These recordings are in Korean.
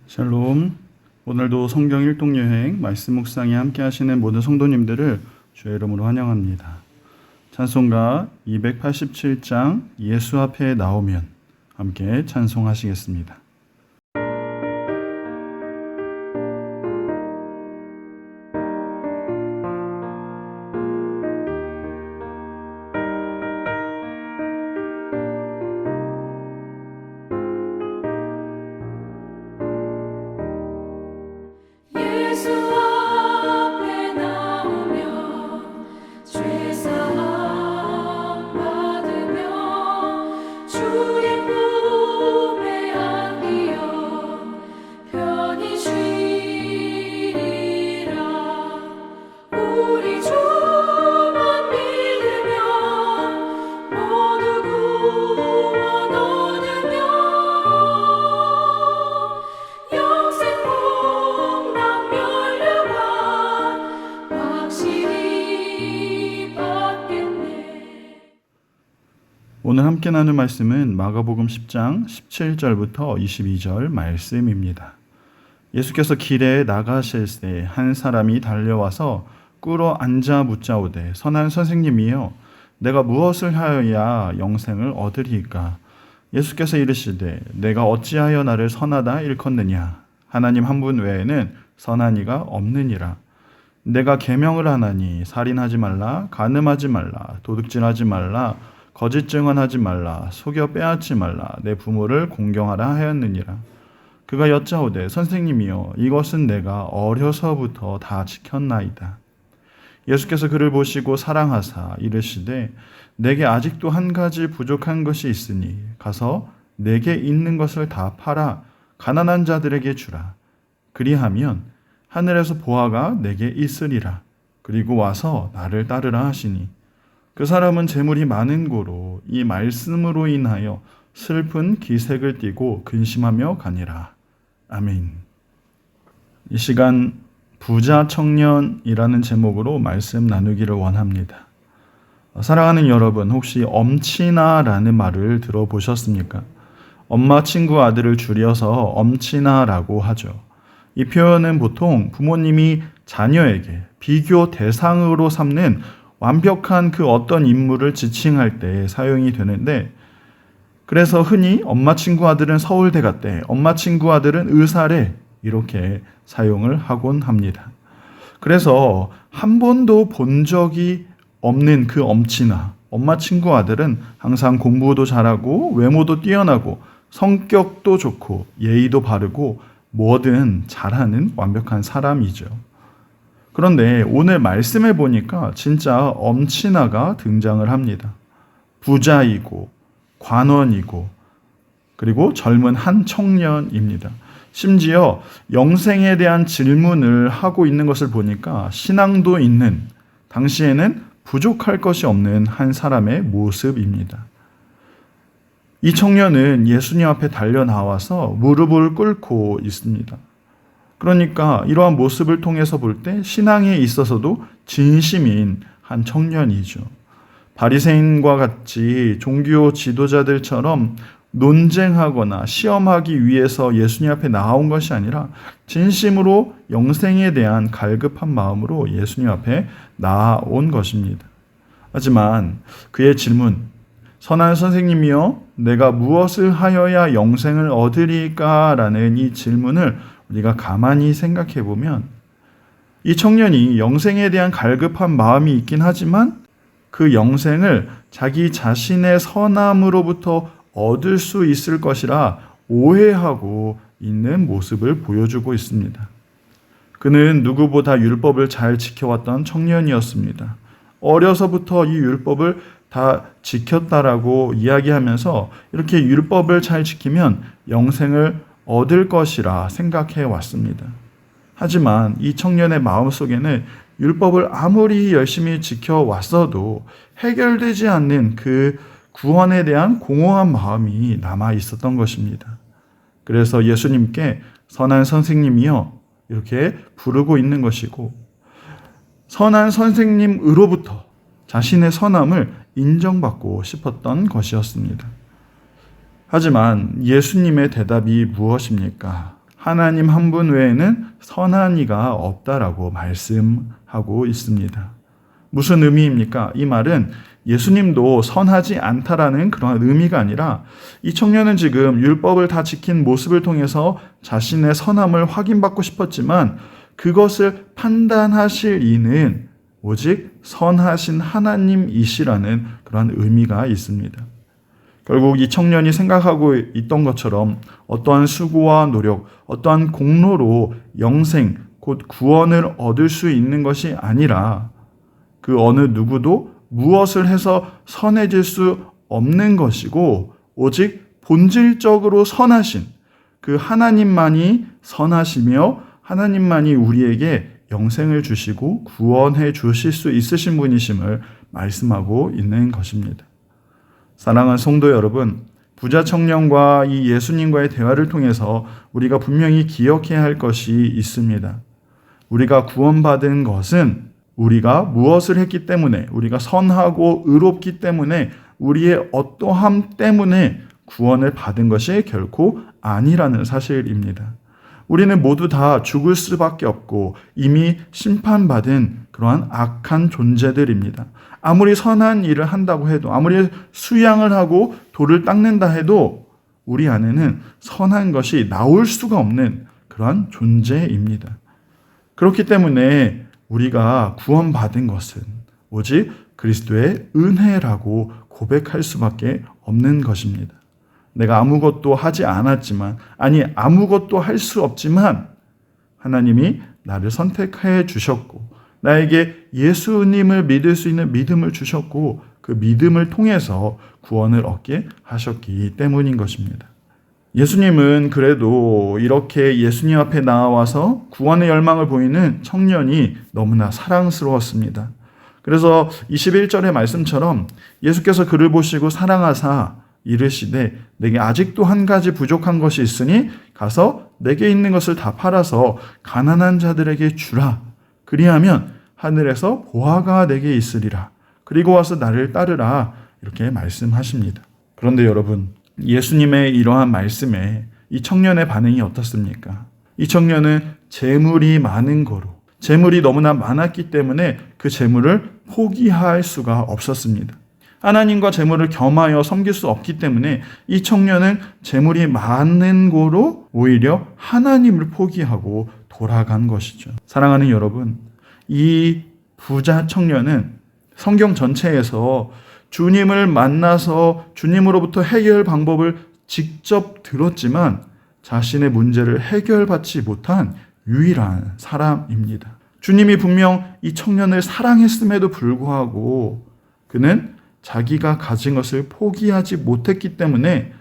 샬롬. 오늘도 성경 일독여행 말씀 묵상에 함께 하시는 모든 성도님들을 주의 이름으로 환영합니다. 찬송가 287장 예수 앞에 나오면 함께 찬송하시겠습니다. 오늘 함께 나눌 말씀은 마가복음 10장 17절부터 22절 말씀입니다. 예수께서 길에 나가실 때 한 사람이 달려와서 꿇어 앉아 묻자오되 선한 선생님이여 내가 무엇을 하여야 영생을 얻으리이까? 예수께서 이르시되 내가 어찌하여 나를 선하다 일컫느냐? 하나님 한 분 외에는 선한 이가 없느니라. 내가 계명을 하나니 살인하지 말라, 간음하지 말라, 도둑질하지 말라, 거짓 증언하지 말라, 속여 빼앗지 말라, 내 부모를 공경하라 하였느니라. 그가 여짜오되 선생님이여 이것은 내가 어려서부터 다 지켰나이다. 예수께서 그를 보시고 사랑하사 이르시되 내게 아직도 한 가지 부족한 것이 있으니 가서 내게 있는 것을 다 팔아 가난한 자들에게 주라. 그리하면 하늘에서 보화가 내게 있으리라. 그리고 와서 나를 따르라 하시니 그 사람은 재물이 많은 고로 이 말씀으로 인하여 슬픈 기색을 띠고 근심하며 가니라. 아멘. 이 시간 부자 청년이라는 제목으로 말씀 나누기를 원합니다. 사랑하는 여러분, 혹시 엄친아라는 말을 들어보셨습니까? 엄마 친구 아들을 줄여서 엄친아라고 하죠. 이 표현은 보통 부모님이 자녀에게 비교 대상으로 삼는 완벽한 그 어떤 인물을 지칭할 때 사용이 되는데, 그래서 흔히 엄마 친구 아들은 서울대 갔대, 엄마 친구 아들은 의사래, 이렇게 사용을 하곤 합니다. 그래서 한 번도 본 적이 없는 그 엄친아, 엄마 친구 아들은 항상 공부도 잘하고 외모도 뛰어나고 성격도 좋고 예의도 바르고 뭐든 잘하는 완벽한 사람이죠. 그런데 오늘 말씀에 보니까 진짜 엄친아가 등장을 합니다. 부자이고 관원이고 그리고 젊은 한 청년입니다. 심지어 영생에 대한 질문을 하고 있는 것을 보니까 신앙도 있는, 당시에는 부족할 것이 없는 한 사람의 모습입니다. 이 청년은 예수님 앞에 달려 나와서 무릎을 꿇고 있습니다. 그러니까 이러한 모습을 통해서 볼 때 신앙에 있어서도 진심인 한 청년이죠. 바리새인과 같이 종교 지도자들처럼 논쟁하거나 시험하기 위해서 예수님 앞에 나온 것이 아니라 진심으로 영생에 대한 갈급한 마음으로 예수님 앞에 나온 것입니다. 하지만 그의 질문, 선한 선생님이여 내가 무엇을 하여야 영생을 얻으리까? 라는 이 질문을 우리가 가만히 생각해 보면 이 청년이 영생에 대한 갈급한 마음이 있긴 하지만 그 영생을 자기 자신의 선함으로부터 얻을 수 있을 것이라 오해하고 있는 모습을 보여주고 있습니다. 그는 누구보다 율법을 잘 지켜왔던 청년이었습니다. 어려서부터 이 율법을 다 지켰다라고 이야기하면서 이렇게 율법을 잘 지키면 영생을 얻을 것이라 생각해 왔습니다. 하지만 이 청년의 마음속에는 율법을 아무리 열심히 지켜왔어도 해결되지 않는 그 구원에 대한 공허한 마음이 남아 있었던 것입니다. 그래서 예수님께 선한 선생님이여 이렇게 부르고 있는 것이고, 선한 선생님으로부터 자신의 선함을 인정받고 싶었던 것이었습니다. 하지만 예수님의 대답이 무엇입니까? 하나님 한 분 외에는 선한 이가 없다라고 말씀하고 있습니다. 무슨 의미입니까? 이 말은 예수님도 선하지 않다라는 그런 의미가 아니라 이 청년은 지금 율법을 다 지킨 모습을 통해서 자신의 선함을 확인받고 싶었지만 그것을 판단하실 이는 오직 선하신 하나님이시라는 그런 의미가 있습니다. 결국 이 청년이 생각하고 있던 것처럼 어떠한 수고와 노력, 어떠한 공로로 영생, 곧 구원을 얻을 수 있는 것이 아니라 그 어느 누구도 무엇을 해서 선해질 수 없는 것이고 오직 본질적으로 선하신 그 하나님만이 선하시며 하나님만이 우리에게 영생을 주시고 구원해 주실 수 있으신 분이심을 말씀하고 있는 것입니다. 사랑하는 성도 여러분, 부자 청년과 이 예수님과의 대화를 통해서 우리가 분명히 기억해야 할 것이 있습니다. 우리가 구원받은 것은 우리가 무엇을 했기 때문에, 우리가 선하고 의롭기 때문에, 우리의 어떠함 때문에 구원을 받은 것이 결코 아니라는 사실입니다. 우리는 모두 다 죽을 수밖에 없고 이미 심판받은 그러한 악한 존재들입니다. 아무리 선한 일을 한다고 해도, 아무리 수양을 하고 돌을 닦는다 해도 우리 안에는 선한 것이 나올 수가 없는 그러한 존재입니다. 그렇기 때문에 우리가 구원받은 것은 오직 그리스도의 은혜라고 고백할 수밖에 없는 것입니다. 내가 아무것도 하지 않았지만, 아니 아무것도 할 수 없지만 하나님이 나를 선택해 주셨고 나에게 예수님을 믿을 수 있는 믿음을 주셨고 그 믿음을 통해서 구원을 얻게 하셨기 때문인 것입니다. 예수님은 그래도 이렇게 예수님 앞에 나와서 구원의 열망을 보이는 청년이 너무나 사랑스러웠습니다. 그래서 21절의 말씀처럼 예수께서 그를 보시고 사랑하사 이르시되 내게 아직도 한 가지 부족한 것이 있으니 가서 내게 있는 것을 다 팔아서 가난한 자들에게 주라. 그리하면 하늘에서 보화가 내게 있으리라. 그리고 와서 나를 따르라. 이렇게 말씀하십니다. 그런데 여러분, 예수님의 이러한 말씀에 이 청년의 반응이 어떻습니까? 이 청년은 재물이 많은 거로, 재물이 너무나 많았기 때문에 그 재물을 포기할 수가 없었습니다. 하나님과 재물을 겸하여 섬길 수 없기 때문에 이 청년은 재물이 많은 고로 오히려 하나님을 포기하고 돌아간 것이죠. 사랑하는 여러분, 이 부자 청년은 성경 전체에서 주님을 만나서 주님으로부터 해결 방법을 직접 들었지만 자신의 문제를 해결받지 못한 유일한 사람입니다. 주님이 분명 이 청년을 사랑했음에도 불구하고 그는 자기가 가진 것을 포기하지 못했기 때문에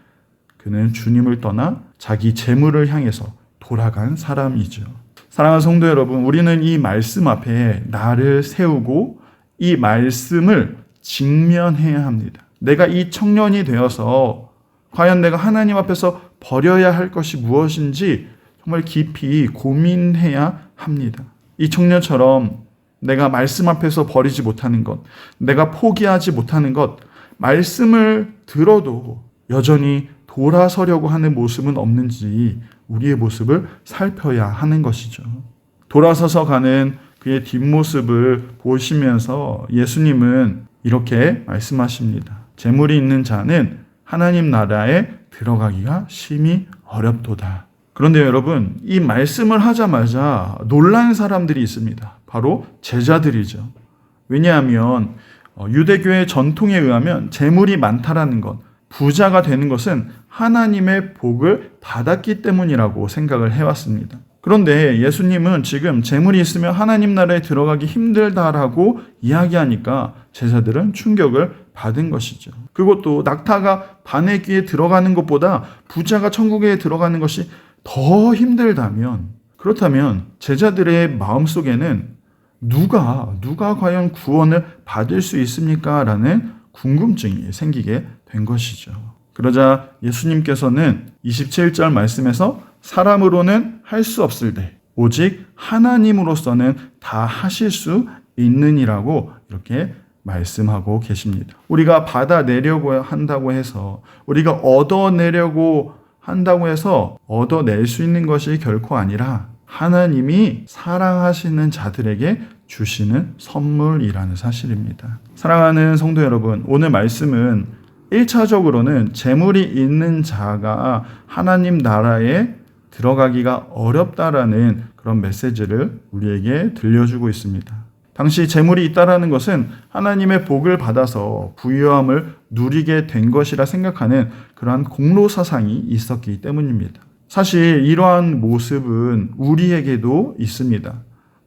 그는 주님을 떠나 자기 재물을 향해서 돌아간 사람이죠. 사랑하는 성도 여러분, 우리는 이 말씀 앞에 나를 세우고 이 말씀을 직면해야 합니다. 내가 이 청년이 되어서 과연 내가 하나님 앞에서 버려야 할 것이 무엇인지 정말 깊이 고민해야 합니다. 이 청년처럼 내가 말씀 앞에서 버리지 못하는 것, 내가 포기하지 못하는 것, 말씀을 들어도 여전히 돌아서려고 하는 모습은 없는지 우리의 모습을 살펴야 하는 것이죠. 돌아서서 가는 그의 뒷모습을 보시면서 예수님은 이렇게 말씀하십니다. 재물이 있는 자는 하나님 나라에 들어가기가 심히 어렵도다. 그런데 여러분, 이 말씀을 하자마자 놀란 사람들이 있습니다. 바로 제자들이죠. 왜냐하면 유대교의 전통에 의하면 재물이 많다라는 것, 부자가 되는 것은 하나님의 복을 받았기 때문이라고 생각을 해왔습니다. 그런데 예수님은 지금 재물이 있으면 하나님 나라에 들어가기 힘들다라고 이야기하니까 제자들은 충격을 받은 것이죠. 그것도 낙타가 반의 귀에 들어가는 것보다 부자가 천국에 들어가는 것이 더 힘들다면, 그렇다면 제자들의 마음속에는 누가 과연 구원을 받을 수 있습니까? 라는 궁금증이 생기게 된 것이죠. 그러자 예수님께서는 27절 말씀에서 사람으로는 할 수 없을 때 오직 하나님으로서는 다 하실 수 있느니라고 이렇게 말씀하고 계십니다. 우리가 받아내려고 한다고 해서, 우리가 얻어내려고 한다고 해서 얻어낼 수 있는 것이 결코 아니라 하나님이 사랑하시는 자들에게 주시는 선물이라는 사실입니다. 사랑하는 성도 여러분, 오늘 말씀은 1차적으로는 재물이 있는 자가 하나님 나라에 들어가기가 어렵다라는 그런 메시지를 우리에게 들려주고 있습니다. 당시 재물이 있다라는 것은 하나님의 복을 받아서 부유함을 누리게 된 것이라 생각하는 그러한 공로사상이 있었기 때문입니다. 사실 이러한 모습은 우리에게도 있습니다.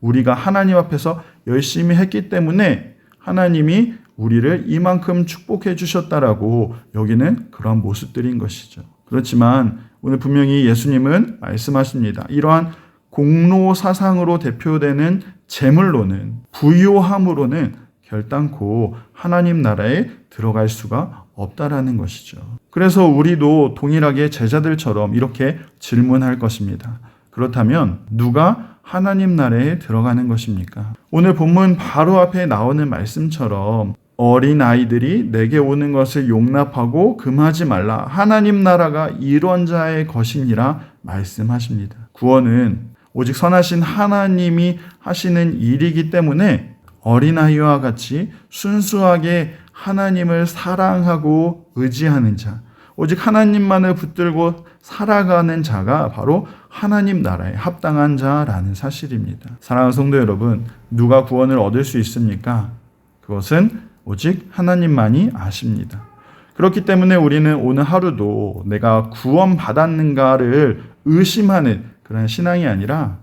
우리가 하나님 앞에서 열심히 했기 때문에 하나님이 우리를 이만큼 축복해 주셨다라고 여기는 그러한 모습들인 것이죠. 그렇지만 오늘 분명히 예수님은 말씀하십니다. 이러한 공로사상으로 대표되는 재물로는, 부요함으로는 결단코 하나님 나라에 들어갈 수가 없다라는 것이죠. 그래서 우리도 동일하게 제자들처럼 이렇게 질문할 것입니다. 그렇다면 누가 하나님 나라에 들어가는 것입니까? 오늘 본문 바로 앞에 나오는 말씀처럼 어린 아이들이 내게 오는 것을 용납하고 금하지 말라. 하나님 나라가 이런 자의 것이니라 말씀하십니다. 구원은 오직 선하신 하나님이 하시는 일이기 때문에 어린아이와 같이 순수하게 하나님을 사랑하고 의지하는 자, 오직 하나님만을 붙들고 살아가는 자가 바로 하나님 나라에 합당한 자라는 사실입니다. 사랑하는 성도 여러분, 누가 구원을 얻을 수 있습니까? 그것은 오직 하나님만이 아십니다. 그렇기 때문에 우리는 오늘 하루도 내가 구원받았는가를 의심하는 그런 신앙이 아니라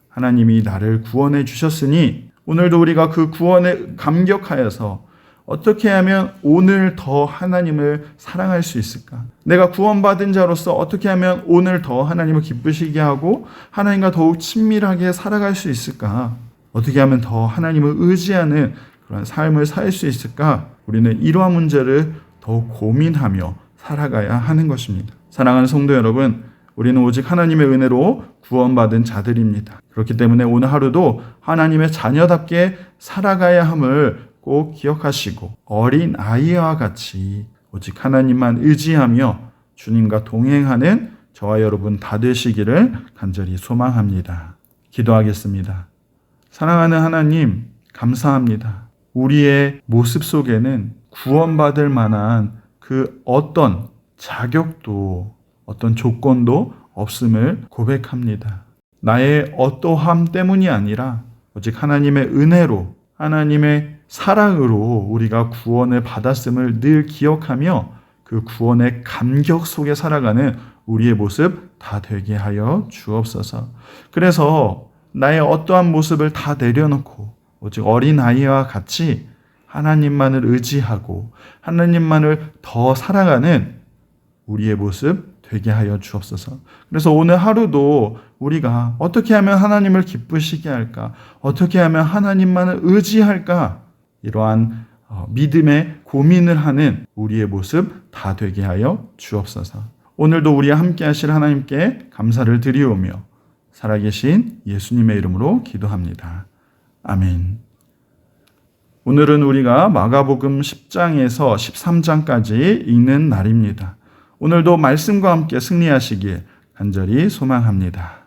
하나님이 나를 구원해 주셨으니 오늘도 우리가 그 구원에 감격하여서 어떻게 하면 오늘 더 하나님을 사랑할 수 있을까? 내가 구원받은 자로서 어떻게 하면 오늘 더 하나님을 기쁘시게 하고 하나님과 더욱 친밀하게 살아갈 수 있을까? 어떻게 하면 더 하나님을 의지하는 그런 삶을 살 수 있을까? 우리는 이러한 문제를 더욱 고민하며 살아가야 하는 것입니다. 사랑하는 성도 여러분, 우리는 오직 하나님의 은혜로 구원받은 자들입니다. 그렇기 때문에 오늘 하루도 하나님의 자녀답게 살아가야 함을 꼭 기억하시고 어린 아이와 같이 오직 하나님만 의지하며 주님과 동행하는 저와 여러분 다 되시기를 간절히 소망합니다. 기도하겠습니다. 사랑하는 하나님, 감사합니다. 우리의 모습 속에는 구원받을 만한 그 어떤 자격도 어떤 조건도 없음을 고백합니다. 나의 어떠함 때문이 아니라 오직 하나님의 은혜로, 하나님의 사랑으로 우리가 구원을 받았음을 늘 기억하며 그 구원의 감격 속에 살아가는 우리의 모습 다 되게 하여 주옵소서. 그래서 나의 어떠한 모습을 다 내려놓고 오직 어린아이와 같이 하나님만을 의지하고 하나님만을 더 사랑하는 우리의 모습 되게 하여 주옵소서. 그래서 오늘 하루도 우리가 어떻게 하면 하나님을 기쁘시게 할까? 어떻게 하면 하나님만을 의지할까? 이러한 믿음의 고민을 하는 우리의 모습 다 되게 하여 주옵소서. 오늘도 우리와 함께 하실 하나님께 감사를 드리오며 살아계신 예수님의 이름으로 기도합니다. 아멘. 오늘은 우리가 마가복음 10장에서 13장까지 읽는 날입니다. 오늘도 말씀과 함께 승리하시길 간절히 소망합니다.